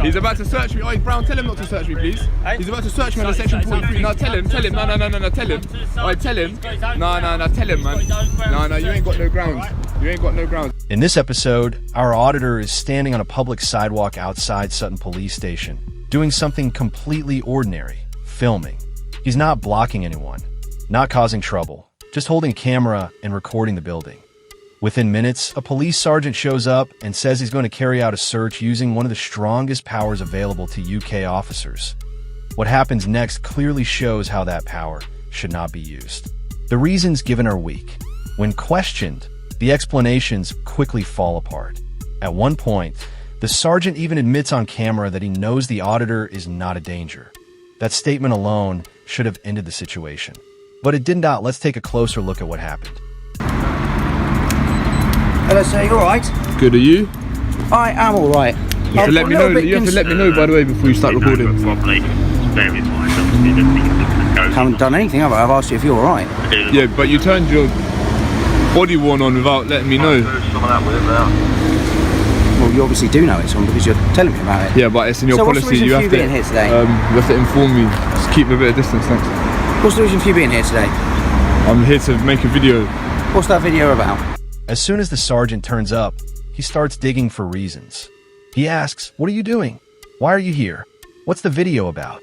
He's about to search me. Oh, Brown, tell him not to search me, please. He's about to search me under section 43. No, tell him. No, tell him. Oh, tell him. No, tell him, man. No, you ain't got no grounds. You ain't got no grounds. In this episode, our auditor is standing on a public sidewalk outside Sutton Police Station, doing something completely ordinary, filming. He's not blocking anyone, not causing trouble, just holding a camera and recording the building. Within minutes, a police sergeant shows up and says he's going to carry out a search using one of the strongest powers available to UK officers. What happens next clearly shows how that power should not be used. The reasons given are weak. When questioned, the explanations quickly fall apart. At one point, the sergeant even admits on camera that he knows the auditor is not a danger. That statement alone should have ended the situation. But it did not. Let's take a closer look at what happened. Hello, sir, you alright? Good, are you? I am alright. You have to let me know, by the way, before you start recording. Haven't done anything, have I? I've asked you if you're alright. Yeah, but you turned your body worn on without letting me know. Well, you obviously do know it's on because you're telling me about it. Yeah, but it's in your policy. What's the reason for you being here today? You have to inform me. Just keep a bit of distance, thanks. What's the reason for you being here today? I'm here to make a video. What's that video about? As soon as the sergeant turns up, he starts digging for reasons. He asks, "What are you doing? Why are you here? What's the video about?"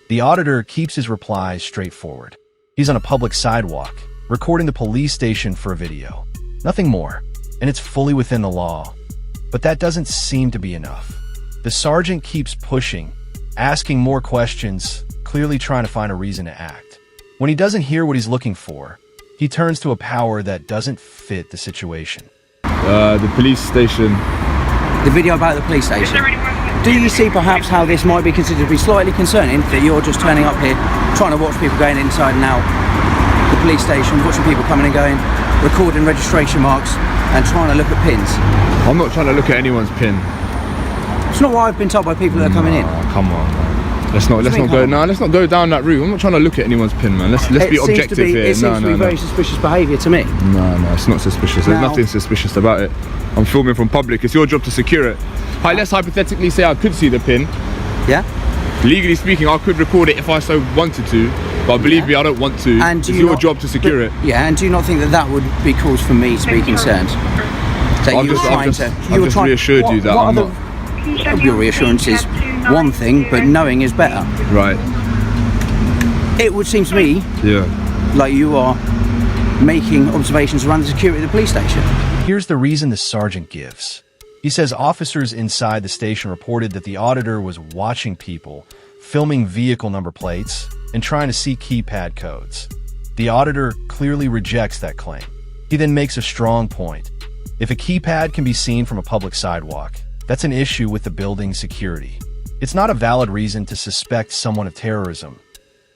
The auditor keeps his replies straightforward. He's on a public sidewalk, recording the police station for a video. Nothing more, and it's fully within the law. But that doesn't seem to be enough. The sergeant keeps pushing, asking more questions, clearly trying to find a reason to act. When he doesn't hear what he's looking for, he turns to a power that doesn't fit the situation. The police station. The video about the police station. Do you see perhaps how this might be considered to be slightly concerning, that you're just turning up here, trying to watch people going inside and out the police station, watching people coming and going, recording registration marks, and trying to look at pins? I'm not trying to look at anyone's pin. It's not what I've been told by people that are coming in. Come on, man. Let's not go down that route. I'm not trying to look at anyone's pin, man. Let's be objective here. It seems to be very suspicious behaviour to me. No, it's not suspicious. There's nothing suspicious about it. I'm filming from public. It's your job to secure it. Hi, let's hypothetically say I could see the pin. Yeah? Legally speaking, I could record it if I so wanted to, but believe me, I don't want to. And it's your job to secure it. Yeah, and do you not think that that would be cause for me to be concerned? I've just reassured you that I'm not. Your reassurance is one thing, but knowing is better. Right. It would seem to me like you are making observations around the security of the police station. Here's the reason the sergeant gives. He says officers inside the station reported that the auditor was watching people, filming vehicle number plates, and trying to see keypad codes. The auditor clearly rejects that claim. He then makes a strong point. If a keypad can be seen from a public sidewalk, that's an issue with the building's security. It's not a valid reason to suspect someone of terrorism.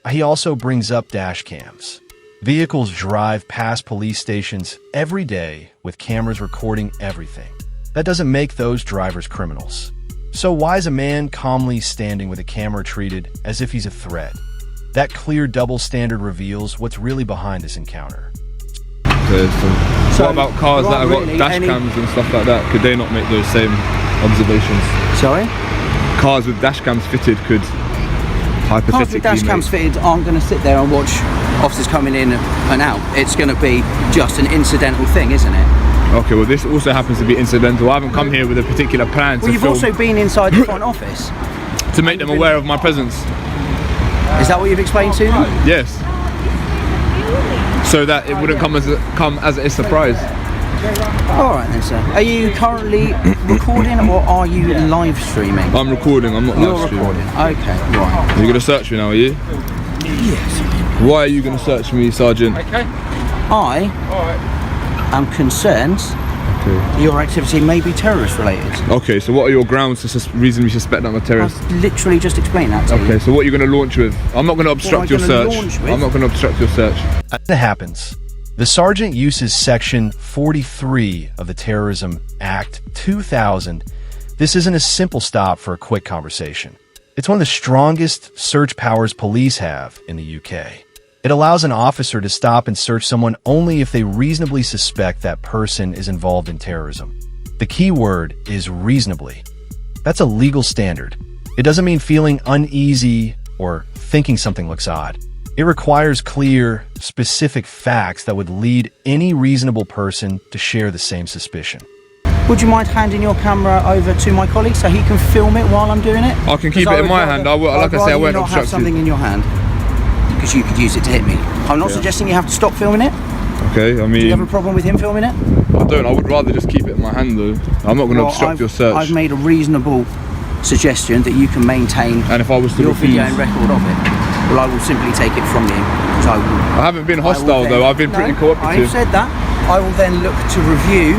He also brings up dash cams. Vehicles drive past police stations every day with cameras recording everything. That doesn't make those drivers criminals. So why is a man calmly standing with a camera treated as if he's a threat? That clear double standard reveals what's really behind this encounter. Okay, so what about cars that have got dash cams and stuff like that? Could they not make those same observations? Sorry? Cars with dash cams fitted could hypothetically Cars with dash cams fitted aren't going to sit there and watch officers coming in and out. It's going to be just an incidental thing, isn't it? Okay, well this also happens to be incidental. I haven't come here with a particular plan to film. Well, you've also been inside the front office. To make them aware of my presence. Is that what you've explained to them? Yes. So that it wouldn't come as a surprise. Alright then, sir. Are you currently recording or are you live streaming? I'm recording, I'm not live streaming. You're recording, okay, right. You're going to search me now, are you? Yes. Why are you going to search me, Sergeant? Okay. I am concerned your activity may be terrorist related. Okay, so what are your grounds to reasonably suspect that I'm a terrorist? I've literally just explained that to you. Okay, so what are you going to launch with? I'm not going to obstruct your search. I'm not going to obstruct your search. As it happens, the sergeant uses Section 43 of the Terrorism Act 2000. This isn't a simple stop for a quick conversation. It's one of the strongest search powers police have in the UK. It allows an officer to stop and search someone only if they reasonably suspect that person is involved in terrorism. The key word is reasonably. That's a legal standard. It doesn't mean feeling uneasy or thinking something looks odd. It requires clear, specific facts that would lead any reasonable person to share the same suspicion. Would you mind handing your camera over to my colleague so he can film it while I'm doing it? I can keep it in my hand. I will, like I say, I won't not have obstruct something you. in your hand because you could use it to hit me. I'm not suggesting you have to stop filming it. Okay, I mean... Do you have a problem with him filming it? I don't. I would rather just keep it in my hand though. I'm not going to obstruct your search. I've made a reasonable suggestion that you can maintain and if I was to your video refuse... and record of it, well, I will simply take it from you. I haven't been hostile though. I've been pretty cooperative. I've said that. I will then look to review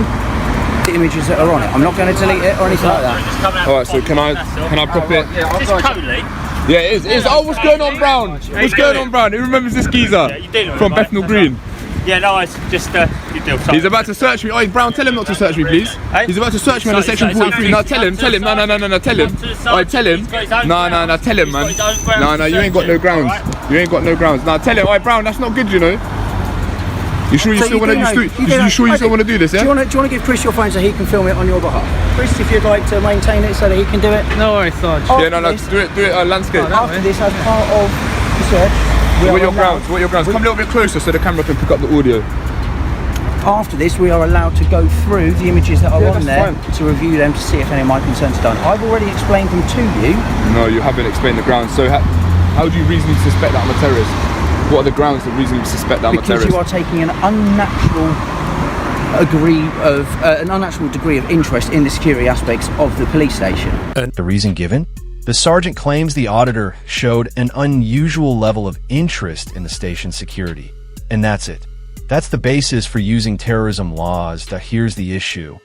the images that are on it. I'm not going to delete it or anything like that. Alright, so can I pop it? Is this Coley? Yeah, it is. Oh, what's going on, Brown? What's going on, Brown? Who remembers this geezer from Bethnal Green? Yeah, no, it's just you deal. He's about to search me. Oh, Brown, tell him not to search me, please. He's about to search me under section 43. No, tell him. No, tell him. Oh, tell him. No, tell him, man. No, you ain't got no grounds. You ain't got no grounds. No, tell him. Oh, Brown, that's not good, you know. You sure you still want to? You sure you still want to do this? Yeah. Do you want to give Chris your phone so he can film it on your behalf? Chris, if you'd like to maintain it so that he can do it. No worries, Sarge. Yeah, no, do it landscape. After this, as part of the search. What are your grounds? Come a little bit closer so the camera can pick up the audio. After this, we are allowed to go through the images that are on there to review them to see if any of my concerns are done. I've already explained them to you. No, you haven't explained the grounds. So how do you reasonably suspect that I'm a terrorist? What are the grounds that reasonably suspect that I'm a terrorist? Because you are taking an unnatural degree of interest in the security aspects of the police station. The reason given? The sergeant claims the auditor showed an unusual level of interest in the station's security. And that's it. That's the basis for using terrorism laws. That here's the issue.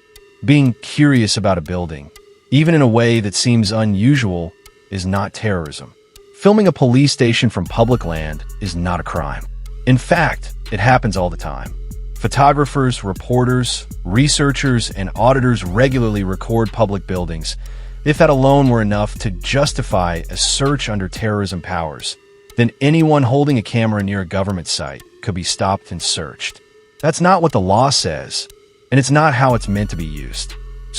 Being curious about a building, even in a way that seems unusual, is not terrorism. Filming a police station from public land is not a crime. In fact, it happens all the time. Photographers, reporters, researchers, and auditors regularly record public buildings. If that alone were enough to justify a search under terrorism powers, then anyone holding a camera near a government site could be stopped and searched. That's not what the law says, and it's not how it's meant to be used.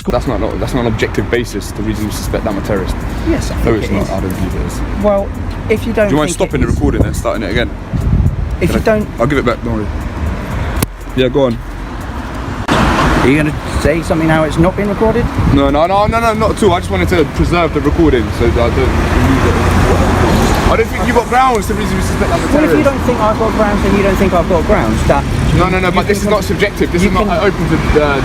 That's not an objective basis to reasonably suspect that I'm a terrorist. Yes, no, it's not. I don't believe it is. Well, if you don't. Do you mind stopping the recording and starting it again? If you don't, I'll give it back. Don't worry. Yeah, go on. Are you going to say something now it's not being recorded? No, not at all. I just wanted to preserve the recording so that I don't lose it. I don't think you've got grounds to reasonably suspect I'm a terrorist. Well, if you don't think I've got grounds, then you don't think I've got grounds. No, but this is not subjective. This is not open to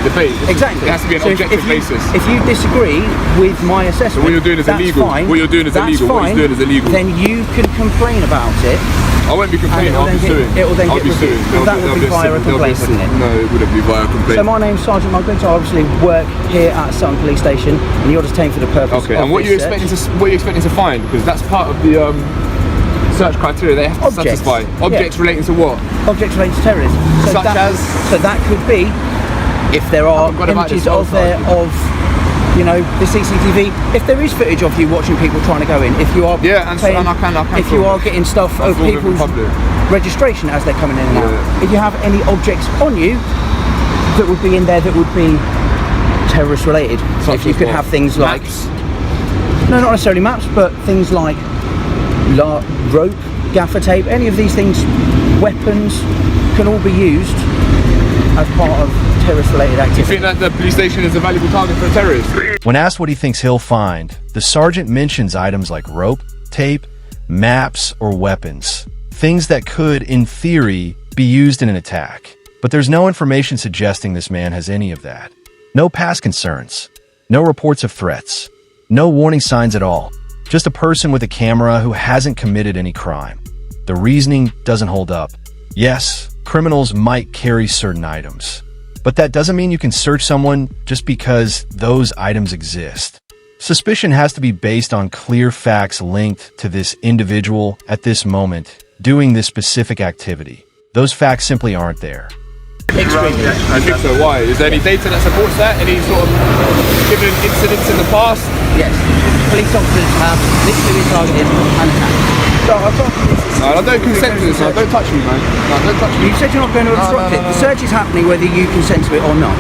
debate. Exactly. It has to be an objective basis. If you disagree with my assessment, so what you're doing is illegal. What you're doing is illegal. What he's doing is illegal. Then you can complain about it. I won't be complaining. I'll be suing. It will then get reviewed. That would be via a complaint, wouldn't it? No, it wouldn't be via a complaint. So my name's Sergeant Mugden. I obviously work here at Sutton Police Station, and you're just taking for the purpose. Okay. And what are you expecting to find? Because that's part of the search criteria they have to satisfy. Objects relating to what? Objects relating to terrorism. So that could be if there are images of the CCTV. If there is footage of you watching people trying to go in, if you are if you are getting stuff of people's registration as they're coming in and out, if you have any objects on you that would be in there that would be terrorist related, if you could have things like no, not necessarily maps, but things like rope, gaffer tape, any of these things, weapons, can all be used as part of terrorist-related activity. You think that the police station is a valuable target for a terrorist? When asked what he thinks he'll find, the sergeant mentions items like rope, tape, maps, or weapons. Things that could, in theory, be used in an attack. But there's no information suggesting this man has any of that. No past concerns. No reports of threats. No warning signs at all. Just a person with a camera who hasn't committed any crime. The reasoning doesn't hold up. Yes, criminals might carry certain items, but that doesn't mean you can search someone just because those items exist. Suspicion has to be based on clear facts linked to this individual at this moment doing this specific activity. Those facts simply aren't there. Extremely. I think so. Why? Is there any data that supports that? Any sort of given incidents in the past? Yes. Police officers have literally been targeted and attacked. So I've got this. No, I don't consent to this. No, don't touch me, man. No, don't touch me. You said you're not going to obstruct it. The search is happening whether you consent to it or not.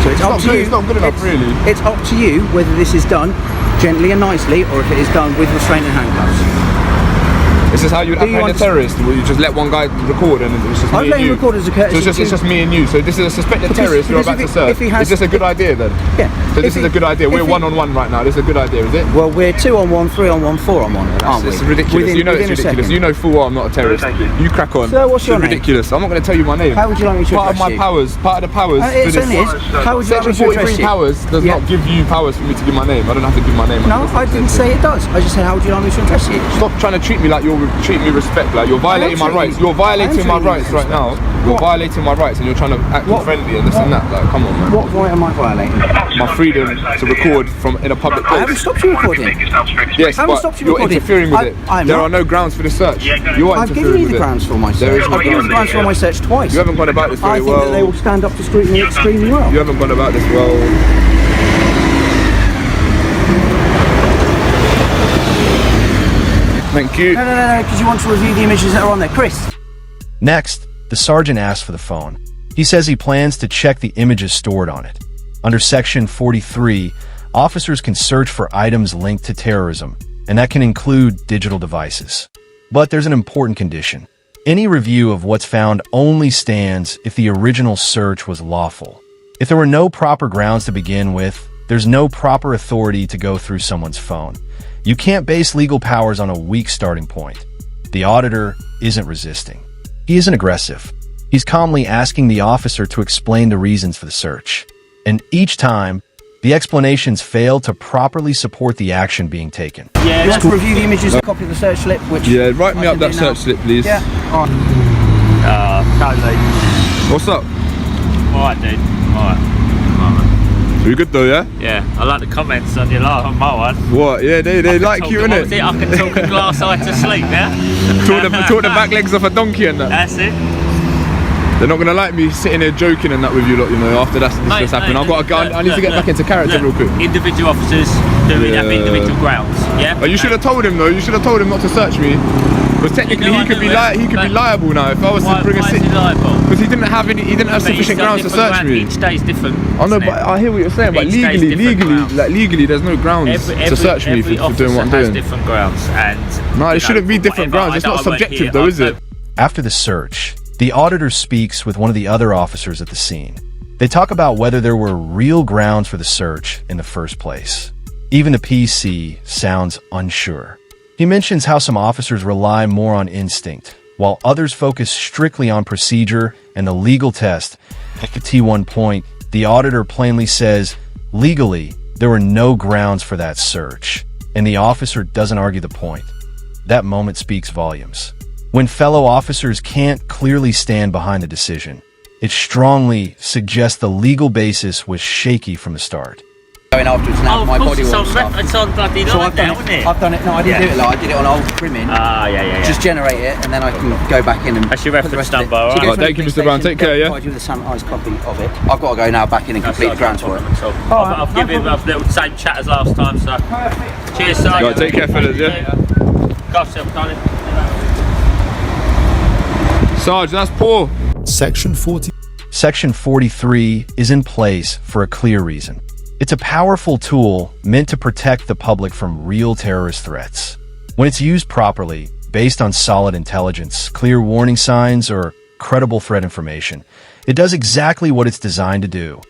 So it's up to you. It's not good enough, really. It's up to you whether this is done gently and nicely, or if it is done with restraint and handcuffs. This is how you would apprehend a terrorist, where you just let one guy record and it's just I'd me let and him you. record as a courtesy. So it's just me and you. So this is a suspected terrorist you're about to search. Is this a good idea then? Yeah. So this is a good idea. We're one-on-one right now. This is a good idea, is it? Well, we're 2-on-1, 3-on-1, 4-on-1, aren't we? It's ridiculous. You know it's ridiculous. You know full well I'm not a terrorist. You crack on. So what's your it's name? ridiculous. I'm not going to tell you my name. How would you like me to Part of address my you? powers, part of the powers. It certainly is. How would you like me Section to address 43 you? powers does not give you powers for me to give my name. I don't have to give my name. No, I didn't say it does. I just said, how would you like me to address you? Stop trying to treat me like you're treating me respect. Like you're violating my rights. You're violating my rights right now. You're violating my rights, and you're trying to act friendly and this and that. Like, come on, man. What right am I violating? My freedom to record from in a public place. I haven't stopped you recording. Yes, I haven't but stopped you you're recording. interfering with it. There are no grounds for the search. You are I've given interfering you with the it. grounds for my There search. is no I've given you the grounds for my search twice. You haven't gone about this I very think that they well. will stand up to scrutiny extremely well. You haven't gone about this well. Thank you. No, because you want to review the images that are on there. Chris. Next, the sergeant asks for the phone. He says he plans to check the images stored on it. Under Section 43, officers can search for items linked to terrorism, and that can include digital devices. But there's an important condition. Any review of what's found only stands if the original search was lawful. If there were no proper grounds to begin with, there's no proper authority to go through someone's phone. You can't base legal powers on a weak starting point. The auditor isn't resisting. He isn't aggressive. He's calmly asking the officer to explain the reasons for the search. And each time, the explanations fail to properly support the action being taken. Yeah, you want to review the images, a copy of the search slip, which... Yeah, write me up that search slip, please. Yeah, alright. Totally. What's up? Alright, dude. Alright. You good though, yeah? Yeah, I like the comments on your live on my one. What? Yeah, they like you, What innit? was it? I can talk a glass eye to sleep, yeah? Talk the back legs off a donkey and that. That's it. They're not gonna like me sitting here joking and that with you lot, you know, after this just happened. I've got to go, I need to get back into character real quick. Individual officers doing have individual grounds, yeah? Oh, you should have told him though, you should have told him not to search me. Because technically he could be liable now if I was to bring a sick. Because he didn't have sufficient grounds to search me. Each day is different. I know, but I hear what you're saying, but legally, there's no grounds to search me for doing what I'm doing. Different grounds, and no, it shouldn't be different grounds. It's not subjective though, is it? After the search, the auditor speaks with one of the other officers at the scene. They talk about whether there were real grounds for the search in the first place. Even the PC sounds unsure. He mentions how some officers rely more on instinct, while others focus strictly on procedure and the legal test. At the T1 point, the auditor plainly says, legally, there were no grounds for that search, and the officer doesn't argue the point. That moment speaks volumes. When fellow officers can't clearly stand behind the decision, it strongly suggests the legal basis was shaky from the start. Going afterwards now, my body will stuff. It's on bloody So live now, isn't it? I've done it. No, I didn't do it like I did it on old brimming. Yeah. Just generate it, and then I can go back in and. That's your put the reference rest of it. number, all So right. go to Thank the you, Mr. police Brown. station, Take care, they'll yeah? provide you with a sanitised copy of it. I've got to go now back in and complete the grounds for it. I'll give him a little same chat as last time, so. Cheers, Sergeant. Right, take care, fellas, yeah? Go yourself, darling. Sarge, that's poor. Section 40. Section 43 is in place for a clear reason. It's a powerful tool meant to protect the public from real terrorist threats. When it's used properly, based on solid intelligence, clear warning signs, or credible threat information, it does exactly what it's designed to do.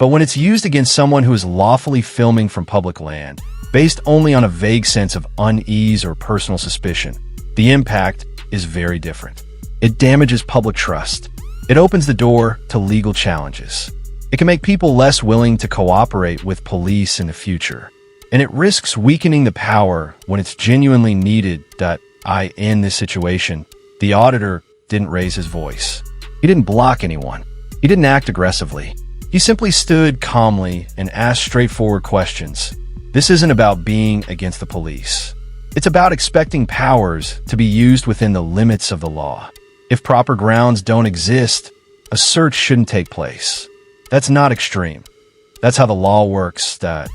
But when it's used against someone who is lawfully filming from public land, based only on a vague sense of unease or personal suspicion, the impact is very different. It damages public trust. It opens the door to legal challenges. It can make people less willing to cooperate with police in the future. And it risks weakening the power when it's genuinely needed. In this situation, the auditor didn't raise his voice. He didn't block anyone. He didn't act aggressively. He simply stood calmly and asked straightforward questions. This isn't about being against the police. It's about expecting powers to be used within the limits of the law. If proper grounds don't exist, a search shouldn't take place. That's not extreme. That's how the law works. That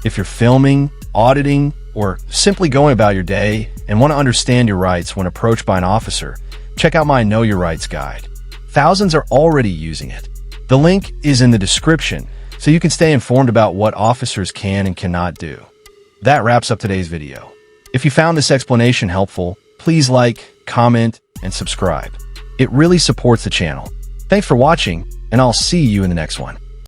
if you're filming, auditing, or simply going about your day and want to understand your rights when approached by an officer, check out my Know Your Rights guide. Thousands are already using it. The link is in the description, so you can stay informed about what officers can and cannot do. That wraps up today's video. If you found this explanation helpful, please like, comment, and subscribe. It really supports the channel. Thanks for watching, and I'll see you in the next one.